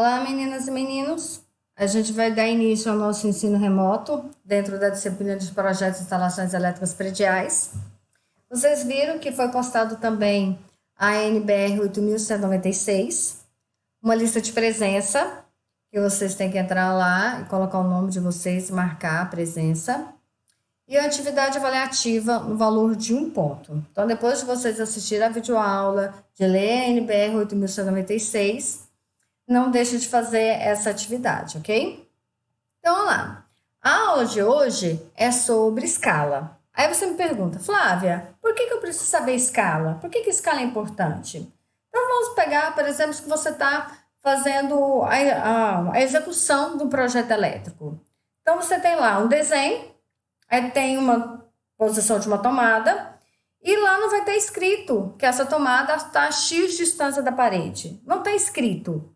Olá, meninas e meninos. A gente vai dar início ao nosso ensino remoto dentro da disciplina de projetos e instalações elétricas prediais. Vocês viram que foi postado também a NBR 8196, uma lista de presença, que vocês têm que entrar lá e colocar o nome de vocês e marcar a presença. E a atividade avaliativa no valor de 1 ponto. Então, depois de vocês assistirem a videoaula, de ler a NBR 8196, não deixe de fazer essa atividade, ok? Então, vamos lá. A aula de hoje é sobre escala. Aí você me pergunta, Flávia, por que eu preciso saber escala? Por que escala é importante? Então, vamos pegar, por exemplo, que você está fazendo a execução de um projeto elétrico. Então, você tem lá um desenho, aí tem uma posição de uma tomada, e lá não vai ter escrito que essa tomada está a X distância da parede. Não está escrito.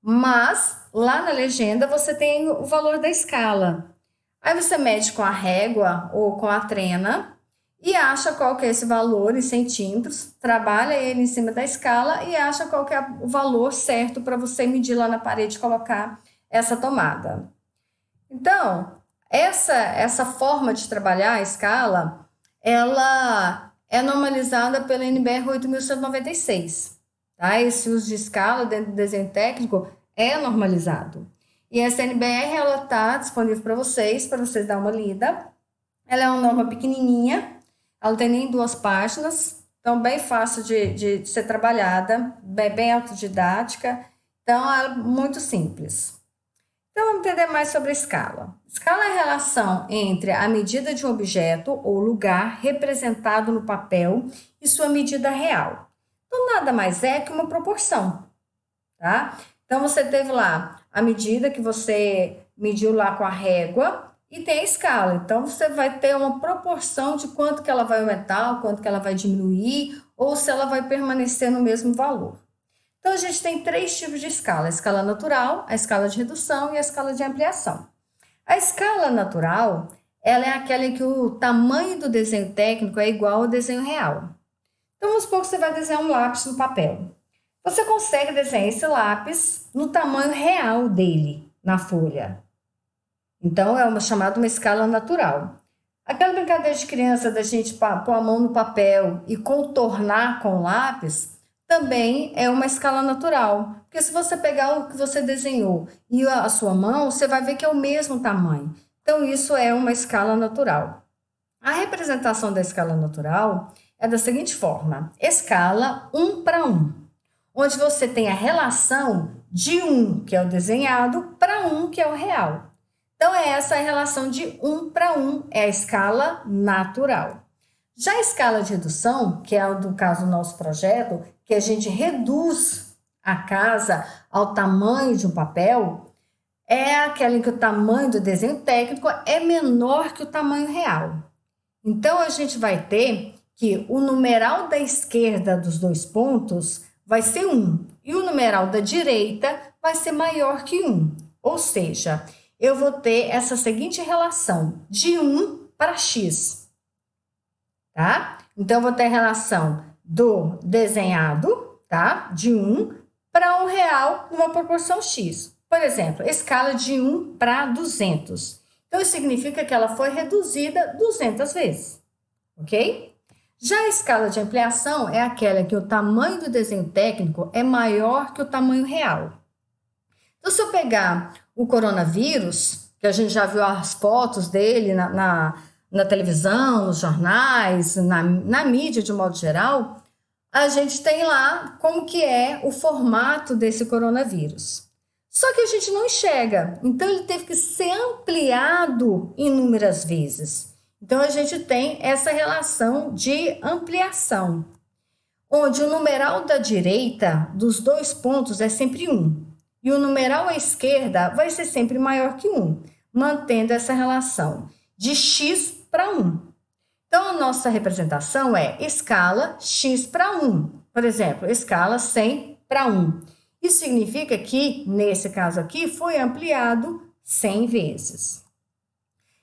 Mas lá na legenda você tem o valor da escala. Aí você mede com a régua ou com a trena e acha qual que é esse valor em centímetros, trabalha ele em cima da escala e acha qual que é o valor certo para você medir lá na parede e colocar essa tomada. Então, essa forma de trabalhar a escala, ela é normalizada pela NBR 8196. Tá? Esse uso de escala dentro do desenho técnico é normalizado. E essa NBR está disponível para vocês dar uma lida. Ela é uma norma pequenininha, ela não tem nem 2 páginas, então bem fácil de ser trabalhada, bem autodidática, então é muito simples. Então vamos entender mais sobre a escala. Escala é a relação entre a medida de um objeto ou lugar representado no papel e sua medida real. Então, nada mais é que uma proporção, tá? Então, você teve lá a medida que você mediu lá com a régua e tem a escala. Então, você vai ter uma proporção de quanto que ela vai aumentar, quanto que ela vai diminuir, ou se ela vai permanecer no mesmo valor. Então, a gente tem 3 tipos de escala: a escala natural, a escala de redução e a escala de ampliação. A escala natural, ela é aquela em que o tamanho do desenho técnico é igual ao desenho real. Então, vamos supor que você vai desenhar um lápis no papel. Você consegue desenhar esse lápis no tamanho real dele, na folha. Então, é chamada uma escala natural. Aquela brincadeira de criança da gente pôr a mão no papel e contornar com o lápis, também é uma escala natural. Porque se você pegar o que você desenhou e a sua mão, você vai ver que é o mesmo tamanho. Então, isso é uma escala natural. A representação da escala natural é da seguinte forma: escala 1 para 1, onde você tem a relação de 1, que é o desenhado, para 1, que é o real. Então, essa é a relação de 1 para 1, é a escala natural. Já a escala de redução, que é do caso do nosso projeto, que a gente reduz a casa ao tamanho de um papel, é aquela em que o tamanho do desenho técnico é menor que o tamanho real. Então, a gente vai ter que o numeral da esquerda dos 2 pontos vai ser 1 e o numeral da direita vai ser maior que 1. Ou seja, eu vou ter essa seguinte relação de 1 para x. Tá? Então, eu vou ter a relação do desenhado, tá? De 1 para 1 real numa proporção x. Por exemplo, escala de 1 para 200. Então, isso significa que ela foi reduzida 200 vezes, ok? Já a escala de ampliação é aquela que o tamanho do desenho técnico é maior que o tamanho real. Então, se eu pegar o coronavírus, que a gente já viu as fotos dele na televisão, nos jornais, na mídia de modo geral, a gente tem lá como que é o formato desse coronavírus. Só que a gente não enxerga, então ele teve que ser ampliado inúmeras vezes. Então, a gente tem essa relação de ampliação, onde o numeral da direita dos 2 pontos é sempre 1, e o numeral à esquerda vai ser sempre maior que 1, mantendo essa relação de x para 1. Então, a nossa representação é escala x para 1. Por exemplo, escala 100 para 1. Isso significa que, nesse caso aqui, foi ampliado 100 vezes.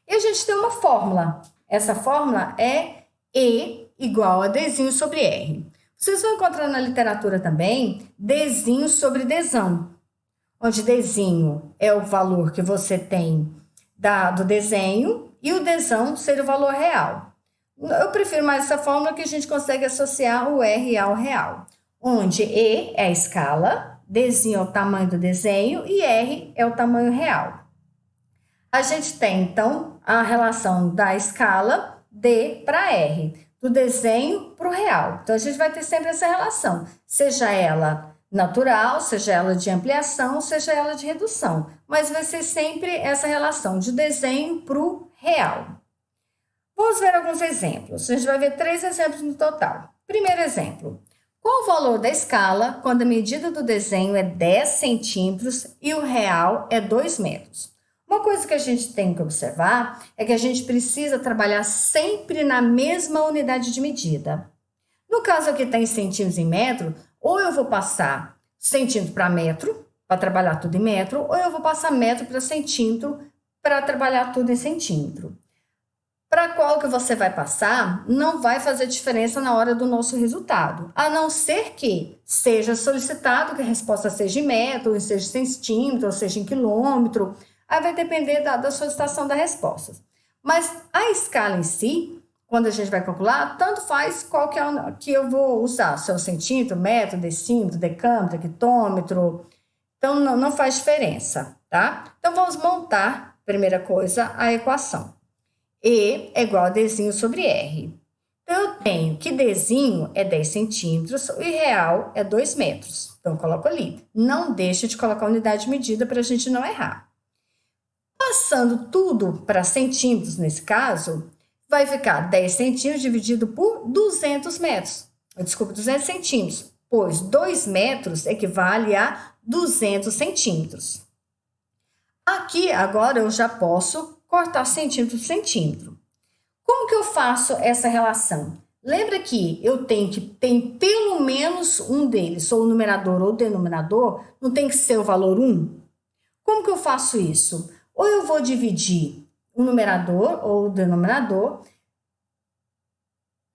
E a gente tem uma fórmula. Essa fórmula é E igual a Dzinho sobre R. Vocês vão encontrar na literatura também Dzinho sobre Dzão. onde Dzinho é o valor que você tem do desenho e o Dzão seria o valor real. Eu prefiro mais essa fórmula que a gente consegue associar o R ao real, onde E é a escala, Dzinho é o tamanho do desenho e R é o tamanho real. A gente tem, então, a relação da escala D para R, do desenho para o real. Então, a gente vai ter sempre essa relação, seja ela natural, seja ela de ampliação, seja ela de redução, mas vai ser sempre essa relação de desenho para o real. Vamos ver alguns exemplos. A gente vai ver 3 exemplos no total. Primeiro exemplo. Qual o valor da escala quando a medida do desenho é 10 centímetros e o real é 2 metros? Uma coisa que a gente tem que observar é que a gente precisa trabalhar sempre na mesma unidade de medida. No caso aqui está em centímetros em metro, ou eu vou passar centímetro para metro, para trabalhar tudo em metro, ou eu vou passar metro para centímetro, para trabalhar tudo em centímetro. Para qual que você vai passar, não vai fazer diferença na hora do nosso resultado, a não ser que seja solicitado que a resposta seja em metro, ou seja em centímetro, ou seja em quilômetro, aí vai depender da solicitação da resposta. Mas a escala em si, quando a gente vai calcular, tanto faz qual que é que eu vou usar, se é o centímetro, metro, decímetro, decâmetro, hectômetro, então não faz diferença, tá? Então vamos montar, primeira coisa, a equação. E é igual a Dzinho sobre R. Então, eu tenho que Dzinho é 10 centímetros e real é 2 metros. Então, eu coloco ali. Não deixe de colocar a unidade de medida para a gente não errar. Passando tudo para centímetros, nesse caso, vai ficar 10 centímetros dividido por 200 metros. Desculpa, 200 centímetros, pois 2 metros equivale a 200 centímetros. Aqui, agora, eu já posso cortar centímetro por centímetro. Como que eu faço essa relação? Lembra que eu tenho que ter pelo menos um deles, ou o numerador ou o denominador, não tem que ser o valor 1? Como que eu faço isso? Ou eu vou dividir o numerador ou o denominador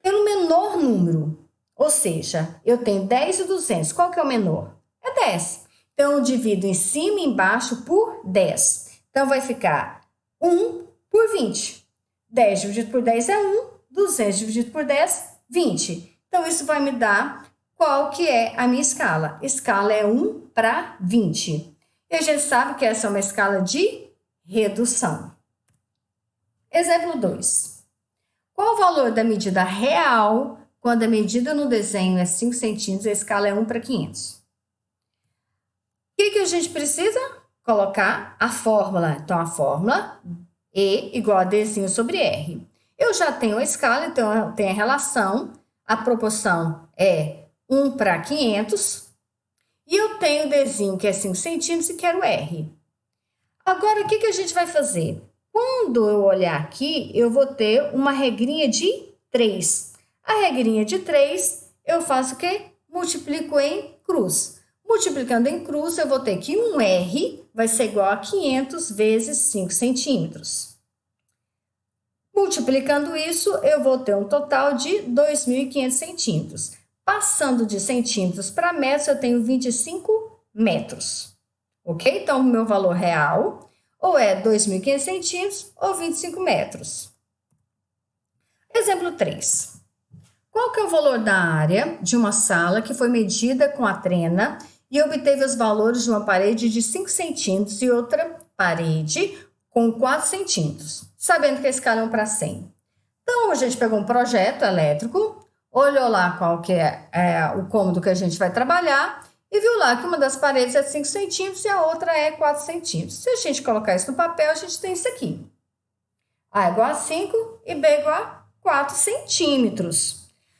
pelo menor número. Ou seja, eu tenho 10 e 200. Qual que é o menor? É 10. Então, eu divido em cima e embaixo por 10. Então, vai ficar 1 por 20. 10 dividido por 10 é 1. 200 dividido por 10, 20. Então, isso vai me dar qual que é a minha escala. Escala é 1 para 20. E a gente sabe que essa é uma escala de redução. Exemplo 2. Qual o valor da medida real quando a medida no desenho é 5 centímetros e a escala é 1 para 500? O que a gente precisa? Colocar a fórmula. Então, a fórmula E igual a Dzinho sobre R. Eu já tenho a escala, então eu tenho a relação. A proporção é 1 para 500. E eu tenho o Dzinho, que é 5 centímetros, e quero R. Agora, o que a gente vai fazer? Quando eu olhar aqui, eu vou ter uma regrinha de 3. A regrinha de 3, eu faço o quê? Multiplico em cruz. Multiplicando em cruz, eu vou ter que um R vai ser igual a 500 vezes 5 centímetros. Multiplicando isso, eu vou ter um total de 2.500 centímetros. Passando de centímetros para metros, eu tenho 25 metros. Ok? Então, o meu valor real ou é 2.500 centímetros ou 25 metros. Exemplo 3. Qual que é o valor da área de uma sala que foi medida com a trena e obteve os valores de uma parede de 5 centímetros e outra parede com 4 centímetros, sabendo que a escala é 1 para 100? Então, a gente pegou um projeto elétrico, olhou lá qual que é o cômodo que a gente vai trabalhar e viu lá que uma das paredes é 5 centímetros e a outra é 4 centímetros. Se a gente colocar isso no papel, a gente tem isso aqui. A igual a 5 e B igual a 4 centímetros.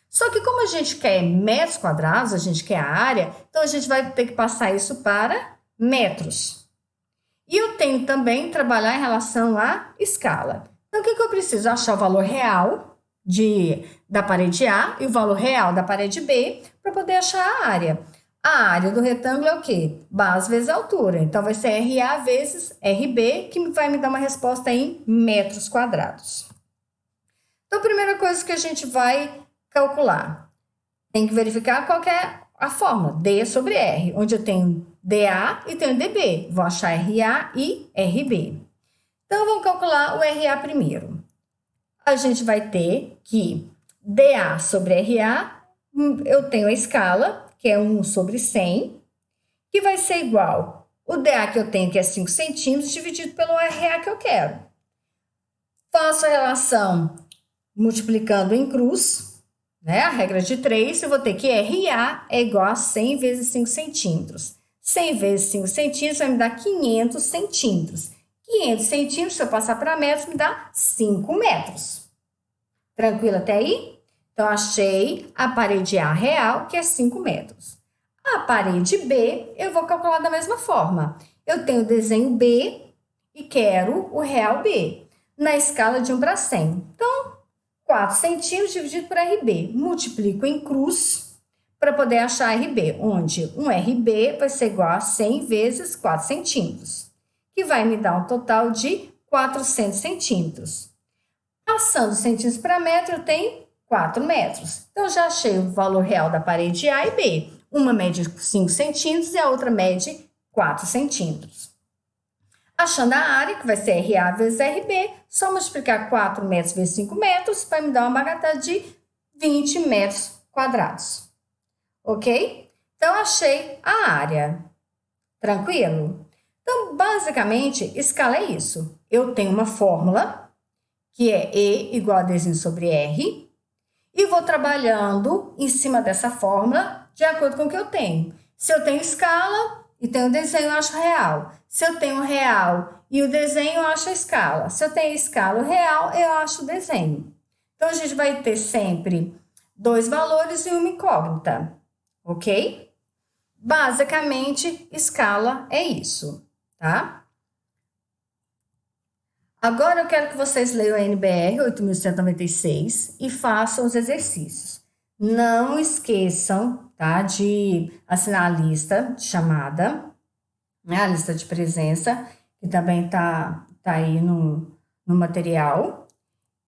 Só que como a gente quer metros quadrados, a gente quer a área, então a gente vai ter que passar isso para metros. E eu tenho também que trabalhar em relação à escala. Então, o que eu preciso? Achar o valor real da parede A e o valor real da parede B para poder achar a área. A área do retângulo é o quê? Base vezes altura. Então, vai ser RA vezes RB, que vai me dar uma resposta em metros quadrados. Então, a primeira coisa que a gente vai calcular, tem que verificar qual que é a fórmula, D sobre R, onde eu tenho DA e tenho DB. Vou achar RA e RB. Então, vamos calcular o RA primeiro. A gente vai ter que DA sobre RA, eu tenho a escala, que é 1 sobre 100, que vai ser igual o DA que eu tenho, que é 5 centímetros, dividido pelo RA que eu quero. Faço a relação multiplicando em cruz, né? A regra de 3, eu vou ter que RA é igual a 100 vezes 5 centímetros. 100 vezes 5 centímetros vai me dar 500 centímetros. 500 centímetros, se eu passar para metros, me dá 5 metros. Tranquilo até aí? Então, achei a parede A real, que é 5 metros. A parede B, eu vou calcular da mesma forma. Eu tenho o desenho B e quero o real B, na escala de 1 para 100. Então, 4 centímetros dividido por RB. Multiplico em cruz para poder achar RB, onde um RB vai ser igual a 100 vezes 4 centímetros, que vai me dar um total de 400 centímetros. Passando centímetros para metro, eu tenho 4 metros. Então, já achei o valor real da parede A e B. Uma mede 5 centímetros e a outra mede 4 centímetros. Achando a área, que vai ser RA vezes RB, só multiplicar 4 metros vezes 5 metros, vai me dar uma bagatela de 20 metros quadrados. Ok? Então, achei a área. Tranquilo? Então, basicamente, escala é isso. Eu tenho uma fórmula, que é E igual a Dzinho sobre R, e vou trabalhando em cima dessa fórmula de acordo com o que eu tenho. Se eu tenho escala e tenho o desenho, eu acho real. Se eu tenho real e o desenho, eu acho a escala. Se eu tenho escala e o real, eu acho o desenho. Então, a gente vai ter sempre 2 valores e uma incógnita, ok? Basicamente, escala é isso, tá? Agora eu quero que vocês leiam a NBR 8.196 e façam os exercícios. Não esqueçam, tá, de assinar a lista de chamada, né, a lista de presença, que também tá aí no material.